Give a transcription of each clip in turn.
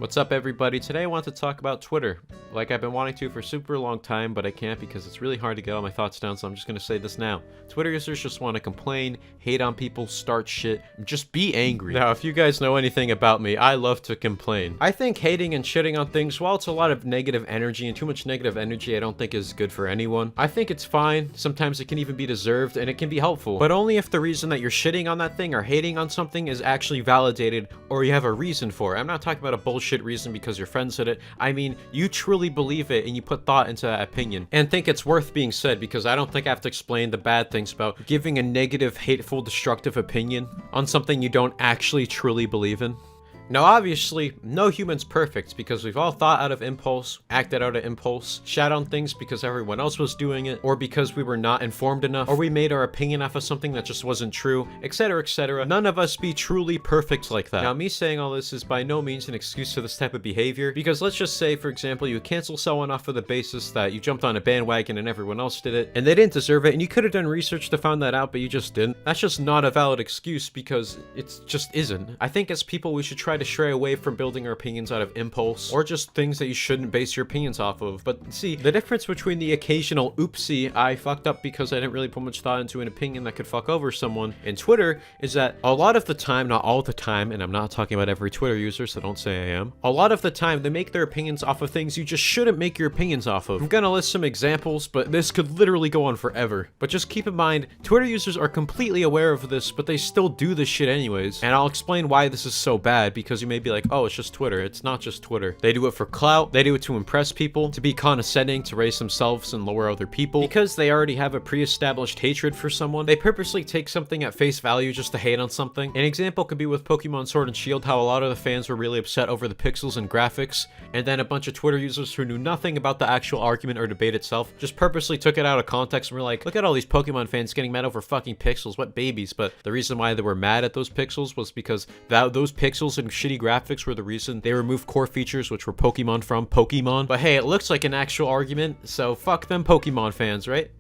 What's up, everybody? Today I want to talk about Twitter. Like I've been wanting to for a super long time, but I can't because it's really hard to get all my thoughts down, so I'm just gonna say this now. Twitter users just want to complain, hate on people, start shit, just be angry. Now, if you guys know anything about me, I love to complain. I think hating and shitting on things, while it's a lot of negative energy, and too much negative energy I don't think is good for anyone, I think it's fine. Sometimes it can even be deserved, and it can be helpful. But only if the reason that you're shitting on that thing or hating on something is actually validated, or you have a reason for it. I'm not talking about a bullshit reason because your friend said it. I mean, you truly believe it and you put thought into that opinion and think it's worth being said, because I don't think I have to explain the bad things about giving a negative, hateful, destructive opinion on something you don't actually truly believe in. Now, obviously, no human's perfect because we've all thought out of impulse, acted out of impulse, shat on things because everyone else was doing it, or because we were not informed enough, or we made our opinion off of something that just wasn't true, etc, etc. None of us be truly perfect like that. Now, me saying all this is by no means an excuse for this type of behavior, because let's just say, for example, you cancel someone off of the basis that you jumped on a bandwagon and everyone else did it, and they didn't deserve it, and you could have done research to find that out, but you just didn't. That's just not a valid excuse because it just isn't. I think as people, we should try to stray away from building our opinions out of impulse or just things that you shouldn't base your opinions off of. But see, the difference between the occasional oopsie, I fucked up because I didn't really put much thought into an opinion that could fuck over someone, and Twitter is that a lot of the time, not all the time, and I'm not talking about every Twitter user, so don't say I am, a lot of the time they make their opinions off of things you just shouldn't make your opinions off of. I'm gonna list some examples, but this could literally go on forever. But just keep in mind, Twitter users are completely aware of this, but they still do this shit anyways. And I'll explain why this is so bad, because you may be like, oh, it's just Twitter. It's not just Twitter. They do it for clout, they do it to impress people, to be condescending, to raise themselves and lower other people. Because they already have a pre-established hatred for someone, they purposely take something at face value just to hate on something. An example could be with Pokemon Sword and Shield, how a lot of the fans were really upset over the pixels and graphics, and then a bunch of Twitter users who knew nothing about the actual argument or debate itself just purposely took it out of context and were like, look at all these Pokemon fans getting mad over fucking pixels, what babies. But the reason why they were mad at those pixels was because those pixels and shitty graphics were the reason they removed core features, which were Pokemon from Pokemon. But hey, it looks like an actual argument, so fuck them Pokemon fans, right?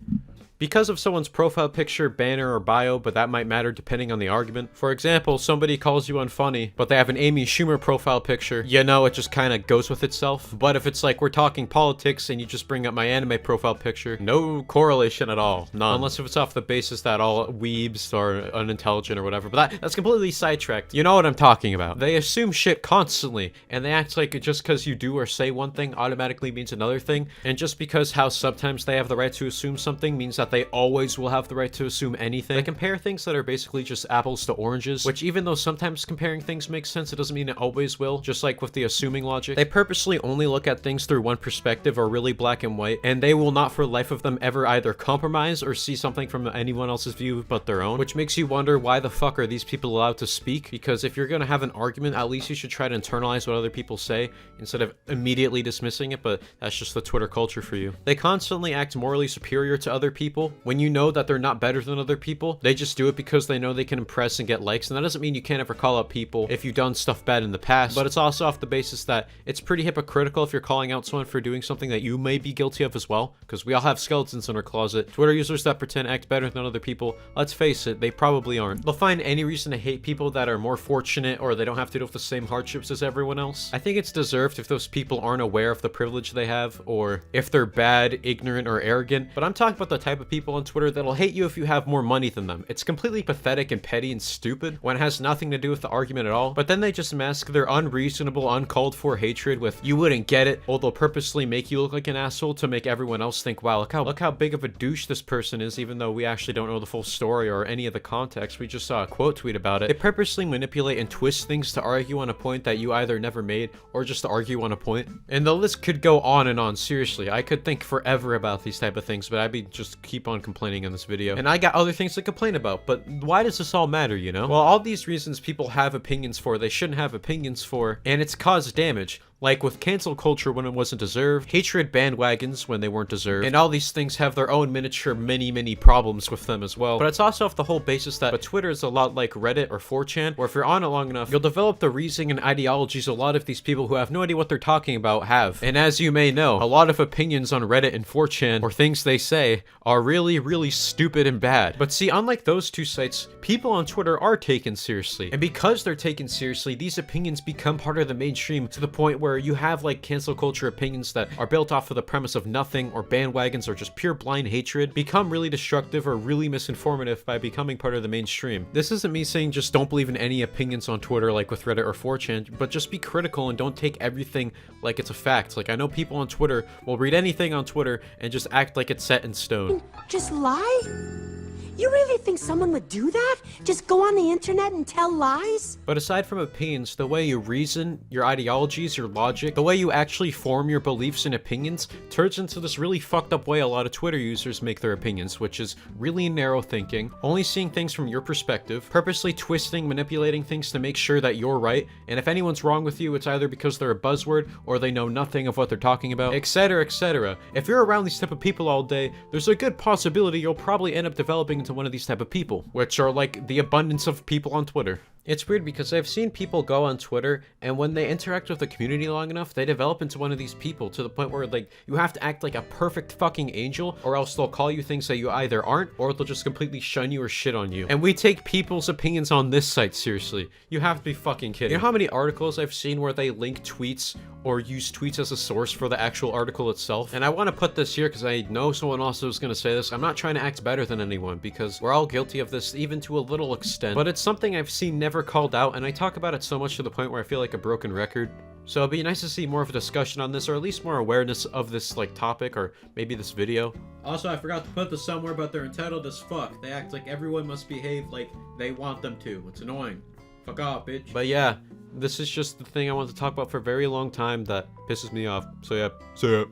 Because of someone's profile picture, banner, or bio, but that might matter depending on the argument. For example, somebody calls you unfunny, but they have an Amy Schumer profile picture. You know, it just kind of goes with itself. But if it's like we're talking politics and you just bring up my anime profile picture, no correlation at all. None. Unless if it's off the basis that all weebs are unintelligent or whatever. But that's completely sidetracked. You know what I'm talking about. They assume shit constantly, and they act like just because you do or say one thing automatically means another thing. And just because how sometimes they have the right to assume something means that they always will have the right to assume anything. They compare things that are basically just apples to oranges, which even though sometimes comparing things makes sense, it doesn't mean it always will, just like with the assuming logic. They purposely only look at things through one perspective, or really black and white, and they will not for the life of them ever either compromise or see something from anyone else's view but their own, which makes you wonder, why the fuck are these people allowed to speak? Because if you're gonna have an argument, at least you should try to internalize what other people say instead of immediately dismissing it, but that's just the Twitter culture for you. They constantly act morally superior to other people when you know that they're not better than other people. They just do it because they know they can impress and get likes, and that doesn't mean you can't ever call out people if you've done stuff bad in the past, but it's also off the basis that it's pretty hypocritical if you're calling out someone for doing something that you may be guilty of as well, because we all have skeletons in our closet. Twitter users that pretend act better than other people, let's face it, they probably aren't. They'll find any reason to hate people that are more fortunate, or they don't have to deal with the same hardships as everyone else. I think it's deserved if those people aren't aware of the privilege they have, or if they're bad, ignorant, or arrogant, but I'm talking about the type of people on Twitter that'll hate you if you have more money than them. It's completely pathetic and petty and stupid when it has nothing to do with the argument at all, but then they just mask their unreasonable, uncalled for hatred with, you wouldn't get it, or they'll purposely make you look like an asshole to make everyone else think, wow, look how big of a douche this person is, even though we actually don't know the full story or any of the context. We just saw a quote tweet about it. They purposely manipulate and twist things to argue on a point that you either never made or just to argue on a point. And the list could go on and on. Seriously, I could think forever about these type of things, but I'd be just keep on complaining in this video. And I got other things to complain about, but why does this all matter, you know? Well, all these reasons people have opinions for, they shouldn't have opinions for, and it's caused damage. Like with cancel culture when it wasn't deserved, hatred bandwagons when they weren't deserved, and all these things have their own miniature many problems with them as well. But it's also off the whole basis that Twitter is a lot like Reddit or 4chan, where if you're on it long enough, you'll develop the reasoning and ideologies a lot of these people who have no idea what they're talking about have. And as you may know, a lot of opinions on Reddit and 4chan, or things they say, are really stupid and bad. But see, unlike those two sites, people on Twitter are taken seriously. And because they're taken seriously, these opinions become part of the mainstream to the point where you have like cancel culture opinions that are built off of the premise of nothing, or bandwagons, or just pure blind hatred, become really destructive or really misinformative by becoming part of the mainstream. This isn't me saying just don't believe in any opinions on Twitter like with Reddit or 4chan, but just be critical and don't take everything like it's a fact. Like, I know people on Twitter will read anything on Twitter and just act like it's set in stone. Just lie? You really think someone would do that? Just go on the internet and tell lies? But aside from opinions, the way you reason, your ideologies, your logic, the way you actually form your beliefs and opinions turns into this really fucked up way a lot of Twitter users make their opinions, which is really narrow thinking, only seeing things from your perspective, purposely twisting, manipulating things to make sure that you're right, and if anyone's wrong with you, it's either because they're a buzzword or they know nothing of what they're talking about, etc, etc. If you're around these type of people all day, there's a good possibility you'll probably end up developing into one of these type of people, which are like the abundance of people on Twitter. It's weird because I've seen people go on Twitter, and when they interact with the community long enough, they develop into one of these people to the point where like you have to act like a perfect fucking angel, or else they'll call you things that you either aren't, or they'll just completely shun you or shit on you. And we take people's opinions on this site seriously. You have to be fucking kidding. You know how many articles I've seen where they link tweets or use tweets as a source for the actual article itself? And I want to put this here because I know someone else was going to say this. I'm not trying to act better than anyone because we're all guilty of this, even to a little extent, but it's something I've seen never called out, and I talk about it so much to the point where I feel like a broken record. So it'd be nice to see more of a discussion on this, or at least more awareness of this like topic, or maybe this video. Also, I forgot to put this somewhere, but they're entitled as fuck. They act like everyone must behave like they want them to. It's annoying. Fuck off, bitch. But yeah, this is just the thing I want to talk about for a very long time that pisses me off. So yeah, see ya.